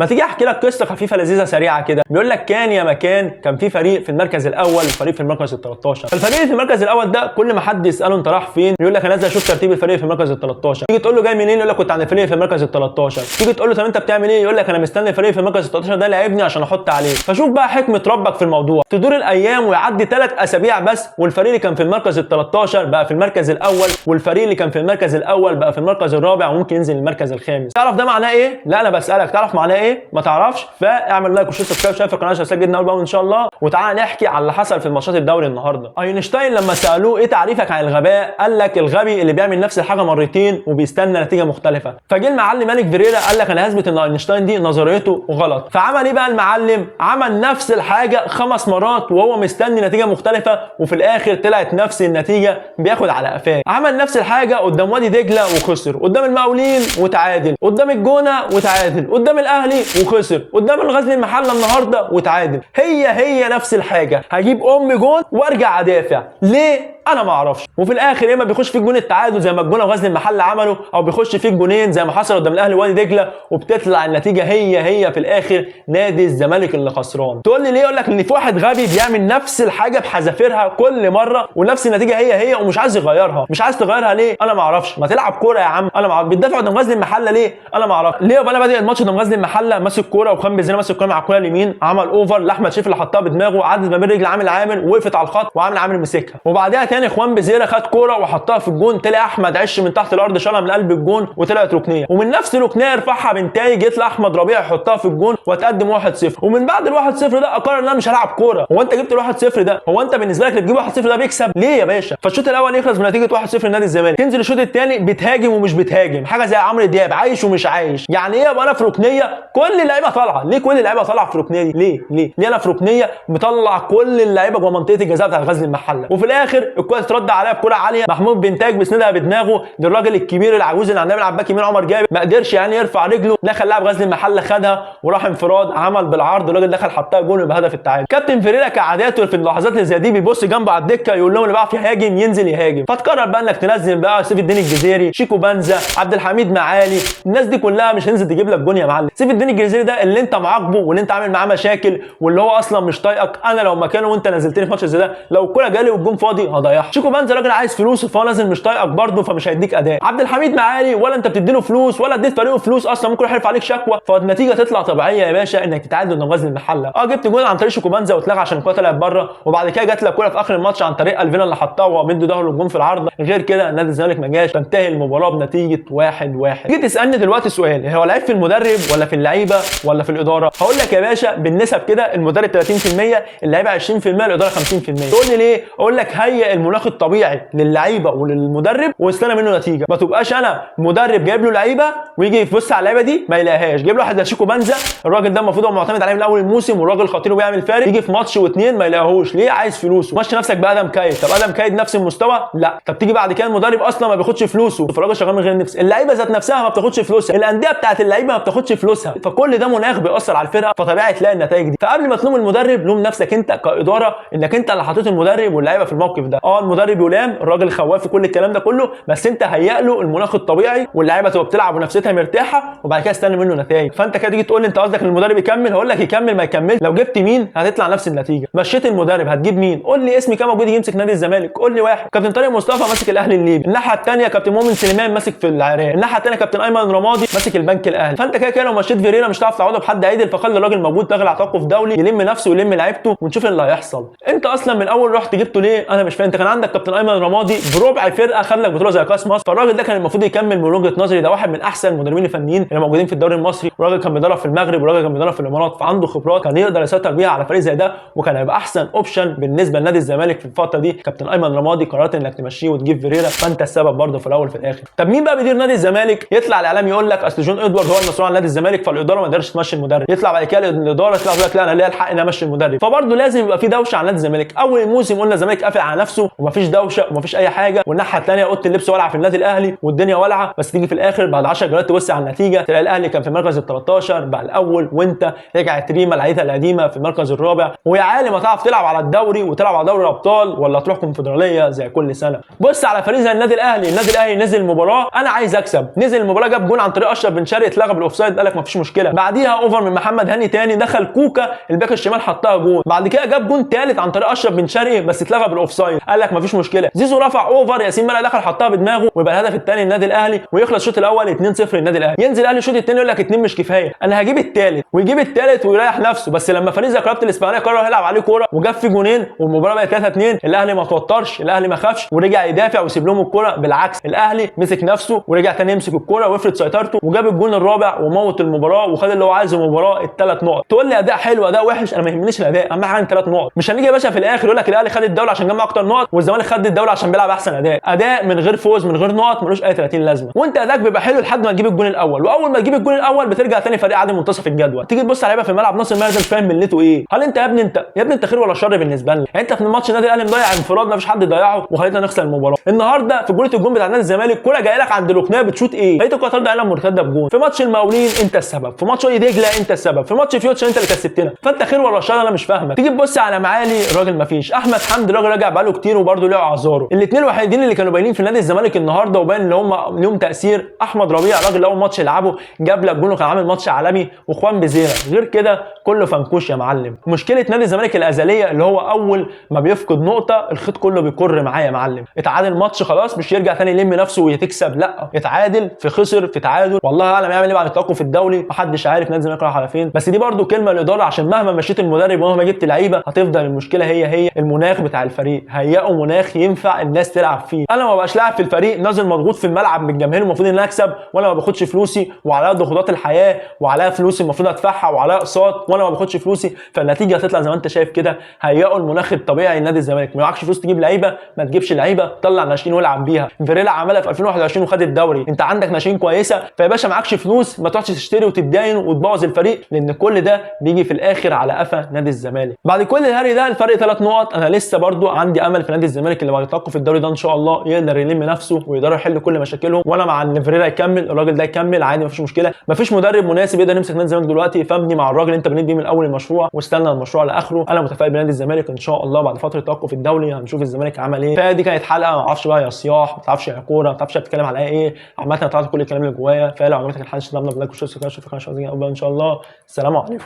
ما تيجي احكي لك قصه خفيفه لذيذه سريعه كده. بيقول لك كان يا مكان كان في فريق في المركز الاول وفريق في المركز ال 13. فالفريق اللي في المركز الاول ده كل ما حد يساله انت رايح فين يقول لك انا نازل اشوف ترتيب الفريق في المركز ال 13. تيجي تقول له جاي منين يقول لك كنت عند الفريق في المركز ال 13. تيجي تقول له طب انت بتعمل ايه يقول لك انا مستني الفريق في المركز ال 13 ده لاعبني عشان احط عليه. فشوف بقى حكمه ربك في الموضوع. تدور الايام ويعدي 3 اسابيع بس والفريق اللي كان في المركز ال 13 بقى في المركز الاول، والفريق اللي كان في المركز الاول بقى في المركز الرابع وممكن ينزل المركز الخامس. تعرف ده معناه ايه؟ لا انا بسالك، تعرف معناه ايه؟ ما تعرفش؟ فاعمل لايك وشوف سبسكرايب شايف القناه عشان جدا اول باول ان شاء الله. وتعالى نحكي على اللي حصل في ماتشات الدوري النهارده. اينشتاين لما سالوه ايه تعريفك عن الغباء قال لك الغبي اللي بيعمل نفس الحاجه مرتين وبيستنى نتيجه مختلفه. فجه المعلم مالك فيريرا قال لك انا هثبت ان اينشتاين دي نظريته غلط. فعمل ايه بقى المعلم؟ عمل نفس الحاجه 5 مرات وهو مستني نتيجه مختلفه وفي الاخر طلعت نفس النتيجه، بياخد على قفاه. عمل نفس الحاجه قدام وادي دجله وخسر، قدام المقاولين وتعادل، قدام الجونه وتعادل، قدام الاهلي وخسر، قدام الغزل المحله النهارده وتعادل. هي نفس الحاجه، هجيب جون وارجع ادافع. ليه؟ انا ما اعرفش. وفي الاخر يا اما بيخش فيك جون التعادل زي ما الجونه وغزل المحله عملوا، او بيخش فيك جونين زي ما حصل قدام الاهلي ووادي دجله، وبتطلع النتيجه هي في الاخر نادي الزمالك اللي خسران. تقول لي ليه؟ اقول لك ان في واحد غبي بيعمل نفس الحاجه بحذافيرها كل مره ونفس النتيجه هي ومش عايز يغيرها. مش عايز تغيرها ليه؟ انا ما اعرفش. ما تلعب كوره يا عم. انا ما اعرفش. بتدافع قدام غزل المحله ليه؟ انا ما اعرفش. ليه يبقى انا بادئ الماتش قدام غزل المحله ماسك كوره وخان بنزيما ماسك كوره مع الكوره اليمين، عمل اوفر لاحمد شريف اللي حطها بدماغه، عدت ما بين رجل عامل وقفت على الخط وعامل مسكها، وبعدها تاني خوان بنزيما خد كوره وحطها في الجون، طلع احمد عش من تحت الارض شالها من قلب الجون وطلعت ركنيه، ومن نفس الركنيه يرفعها بنتايج يطلع احمد ربيع يحطها في الجون وتقدم 1-0. ومن بعد ال1-0 ده اقرر ان انا مش هلعب كوره. هو انت جبت ال1-0 ده؟ هو انت بالنسبه لك اللي تجيب 1-0 ده بيكسب؟ ليه يا باشا؟ فالشوط الاول يخلص بنتيجه 1-0 لنادي الزمالك، تنزل الشوط الثاني بتهاجم ومش بتهاجم، حاجه زي عمرو دياب عايش ومش عايش. يعني ايه ابقى انا في ركنيه كل اللعيبه طالعه؟ ليه كل اللعيبه طالعه في ركنيه دي؟ ليه انا في ركنيه مطلع كل اللعيبه جوه منطقه الجزاء بتاعت غزل المحله، وفي الاخر الكوره ترد عليها بكوره عاليه، محمود بنتاج بيسندها بدماغه للراجل الكبير العجوز اللي عندنا بيلعب باك يمين عمر جابر، ما قدرش يعني يرفع رجله، دخل لاعب غزل المحله خدها وراح انفراد عمل بالعرض، الراجل دخل حطها جون بهدف التعادل. كابتن فيريرا كعاداته في اللحظات اللي زي دي بيبص جنبه على الدكه يقول لهم اللي بيعرف يهاجم ينزل يهاجم. فتقرر بقى انك تنزل بقى سيف الدين الجزيري، شيكو بنزا، عبد الحميد معالي، الناس دي كلها مش هتنزل تجيب لك جون يا معلم. سيف الدين الجزيري ده اللي انت معاقبه واللي انت عامل معاه مشاكل واللي هو اصلا مش طايقك، انا لو مكانه وانت نزلتني في ماتش زي ده لو الكوره جالي والجون فاضي هضيعها. شيكو بنزا راجل عايز فلوس فهو لازم مش طايقك برضه فمش هيديك اداء. عبد الحميد معالي ولا انت بتديله فلوس ولا اديت فريقه فلوس اصلا، ممكن يحرف عليك شكوى، فالنتيجه تطلع طبيعيه يا باشا انك تتعادل قدام غزل المحله. جبت جول عن طريق شيكو بنزا واتلغى عشان الكوره طلعت بره، وبعد كده جات لك كوره في اخر الماتش عن طريق الفينا اللي حطها وهو مدي ظهره للجون في العارضه. غير كده نادي الزمالك ما جاش، تنتهي المباراه بنتيجه 1-1. تيجي تسالني دلوقتي سؤال، هو العيب في المدرب ولا في اللعيبه ولا في الاداره؟ هقول لك يا باشا بالنسب كده المدرب 30%، اللعيبه 20%، الاداره 50%. تقول لي ليه؟ اقول لك هيئ المناخ الطبيعي للعيبه وللمدرب واستنى منه نتيجه. ما تبقاش انا مدرب جايب له لعيبه ويجي يبص على اللعيبه دي ما يلاقيهاش، جايب له واحد زي شيكو بنزا الراجل ده المفروض هو معتمد عليه من اول الموسم والراجل خطير وبيعمل فارق، يجي في ماتش واثنين ما يلاقيهوش. ليه؟ عايز فلوسه. ماشي نفسك بادم كايد، طب ادم كايد نفس المستوى؟ لا. طب تيجي بعد كده المدرب اصلا ما بياخدش فلوسه، الراجل شغال من غير نفس، اللعيبه ذات نفسها ما بتاخدش فلوسها، الانديه بتاعت اللعيبه ما بتاخدش فلوسها، فكل ده مناخ بيأثر على الفرقه، فطبيعي تلاقي النتائج دي. فقبل ما تلوم المدرب لوم نفسك انت كاداره انك انت اللي حطيت المدرب واللعيبه في الموقف ده. المدرب يلام، الراجل خواف في كل الكلام ده كله، بس انت هيئ له المناخ الطبيعي واللعيبه تبقى بتلعب ونفسيتها مرتاحه وبعد كده استنى منه نتائج. فانت كده تيجي تقول لي انت قصدك ان المدرب يكمل، هقول لك يكمل ما يكمل، لو جبت مين هتطلع نفس النتيجه. مشيت المدرب هتجيب مين؟ قول لي اسمي كام موجود يمسك نادي الزمالك، قول لي واحد. كابتن طارق مصطفى ماسك الاهلي الليبي، الناحيه الثانيه كابتن مؤمن سليمان ماسك في العراق، الناحيه الثانيه كابتن ايمن رمادي ماسك البنك الاهلي. فانت كده لو مشيت فيريرا مش هتعرف تعوضه بحد عدل، فخلي الراجل موجود داخل على توقف دولي يلم نفسه ويلم لعيبته ونشوف اللي هيحصل. انت اصلا من الاول رحت جبته ليه؟ انا مش فاهم. انت كان عندك كابتن ايمن رمادي بربع فرقه خد لك بطوله زي كاس مصر، فالراجل ده كان المفروض يكمل. من وجهه نظري ده واحد من احسن المدربين الفنيين اللي موجودين في الدوري المصري، وراجل كان بيدرب في المغرب وراجل كان بيدرب في الامارات، فعنده خبرات كان يقدر يسيطر بيها على فريق زي ده، وكان هيبقى احسن اوبشن بالنسبه لنادي الزمالك في الفتره دي. كابتن ايمن رمادي قررت انك تمشيه وتجيب فيريرا، فانت السبب برضه في الاول في الاخر. طب مين بقى بيدير نادي الزمالك؟ يطلع الاعلام يقول لك اصل جون ادوارد هو المسؤول عن نادي الزمالك فالاداره ما قدرتش تمشي المدرب، يطلع بعد كده الاداره تطلع تقول لك لا انا ليا الحق ان امشي المدرب، فبرضه لازم يبقى في دوشه على نادي الزمالك. اول موسم قلنا الزمالك قافل على نفسه ومفيش دوشه ومفيش اي حاجه، والناحيه الثانيه اوضه اللبس والعه في النادي الاهلي والدنيا والعه، بس تيجي في الاخر بعد 10 جولات تبص على النتيجه تلاقي الاهلي كان في المركز ال 13 بقى الاول، وانت رجعت ريما لعيبه القديمه في المركز الرابع. ويا عالم هتعرف تلعب على الدوري وتلعب على دوري الابطال ولا تروح كونفدراليه زي كل سنه. بص على فريق زي النادي الاهلي نزل المباراه انا عايز اكسب، نزل المباراه جاب جون عن طريق اشرف بن شرقي اتلغى بالاوفسايد، قال لك مفيش مشكله. بعديها اوفر من محمد هاني تاني دخل كوكا الباك الشمال حطها جون، بعد كده جاب جون ثالث عن طريق اشرف بن شرقي بس اتلغى بالاوفسايد، قال لك مفيش مشكله. زيزو رفع اوفر، ياسين مالك دخل حطها بدماغه، ويبقى الهدف الثاني للنادي الاهلي ويخلص الشوط الاول 2-0 للنادي الاهلي. ينزل الاهلي الشوط الثاني يقول لك 2 مش كفايه، انا هجيب الثالث، ويجيب الثالث ويريح نفسه. بس لما فريق زي كرابة الاسبانيه قرر يلعب عليه كوره وجاب فيه جونين والمباراه بقت 3-2، الاهلي ما توترش، الاهلي ما خافش ورجع يدافع ويسيب لهم الكوره، بالعكس الاهلي مسك نفسه ورجع تاني يمسك الكوره ويفرض سيطرته وجاب الجون الرابع وموت المباراه وخد اللي هو عايزه المباراه ال3 نقط. تقول لي اداء حلو اداء وحش، انا ما يهمنيش الاداء، اهم حاجه 3 نقط. مش هنيجي يا باشا في الاخر يقول لك الاهلي خد الدوري عشان جمع اكتر نقط والزمالك خد الدوري عشان بيلعب احسن اداء من غير فوز من غير نقط ملوش اي 30 لازمه. وانت اداك بيبقى حلو لحد ما تجيب الجون الاول، واول ما تجيب الجون الاول بترجع تاني فريق عادي منتصف الجدول. تيجي تبص على لعيبه في الملعب، ناصر ماهر مش فاهم ملته ايه. هل انت يا ابني انت خير ولا شر بالنسبه لنا؟ يعني انت في الماتش النادي الاهلي مضيع انفراد ما فيش حد ضيعه وخلينا نخسر المباراه. النهارده في جوله الجون بتاع نادي الزمالك كوره جايه لك عند الركنيه بتشوط ايه؟ لقيت الكوره طالعه على مرتده بجون. في ماتش المقاولين انت السبب، في ماتش وادي دجله انت السبب، في ماتش فيوتشر انت اللي كسبتنا، فانت خير ولا شر انا مش فاهمك. تيجي تبص على معالي الراجل ما فيش، احمد حمدي الراجل راجع بقاله كتير وبرده له اعذاره. الاثنين الوحيدين اللي كانوا باينين في نادي الزمالك النهارده وباين ان هم ليهم تاثير، احمد ربيع الراجل اول ماتش يلعبه جاب لك جون وكان عامل ماتش عالمي، واخوان بزيره، غير كده كله فنكوش يا معلم. مشكله نادي الزمالك الازليه اللي هو اول ما بيفقد نقطه الخيط كله بيكر معاه يا معلم. اتعادل ماتش خلاص مش يرجع ثاني يلم نفسه ويتكسب، لا اتعادل في خسر في تعادل، والله اعلم يعمل ايه بعد التوقف الدولي محدش عارف نادي الزمالك رايح على فين. بس دي برده كلمه للاداره، عشان مهما مشيت المدرب ومهما جبت لعيبه هتفضل المشكله هي المناخ بتاع الفريق. هيئوا مناخ ينفع الناس تلعب فيه. انا ما بقاش لاعب في الفريق نازل مضغوط في الملعب من الجماهير المفروض ان انا اكسب، وانا ما باخدش فلوسي وعليا ضغوطات الحياه وعليا فلوسي المفروض ادفعها وعليا اقساط وانا ما باخدش فلوسي، فالنتيجه هتطلع زي ما انت شايف كده. هيئوا المناخ الطبيعي لنادي الزمالك، ما معكش فلوس تجيب لعيبه ما تجيبش لعيبه، طلع ناشئين والعب بيها. فيريلا عملها في 2021 وخد الدوري، انت عندك ناشئين كويسه فيا باشا معكش فلوس ما تقعدش تشتري وتتداين وتبوظ الفريق، لان كل ده بيجي في الاخر على قفا نادي الزمالك. بعد كل الهري ده الفرق 3 نقط، انا لسه برضو عندي امل في نادي الزمالك اللي بعد توقف الدوري ده ان شاء الله يقدر يلم نفسه ويقدر يحل كل مشاكلهم، وانا مع ان فيريلا يكمل، الراجل ده يكمل عادي مفيش مشكله، مفيش مدرب مناسب يقدر يمسك نادي الزمالك دلوقتي، فابني مع الراجل انت بنيت بيه من اول المشروع واستنى المشروع لاخره. انا متفائل بنادي الزمالك ان شاء الله بعد فتره توقف الدولي هنشوف الزمالك عمل ايه. فدي كانت حلقه ما اعرفش بقى يا صياح ما تعرفش يا كوره ما تعرفش بتتكلم على ايه، عامه انا طلعت كل الكلام اللي جوايا. فلو عجبتك الحلقه اشترك باللايك وشير واشوفك ان شاء الله. السلام عليكم.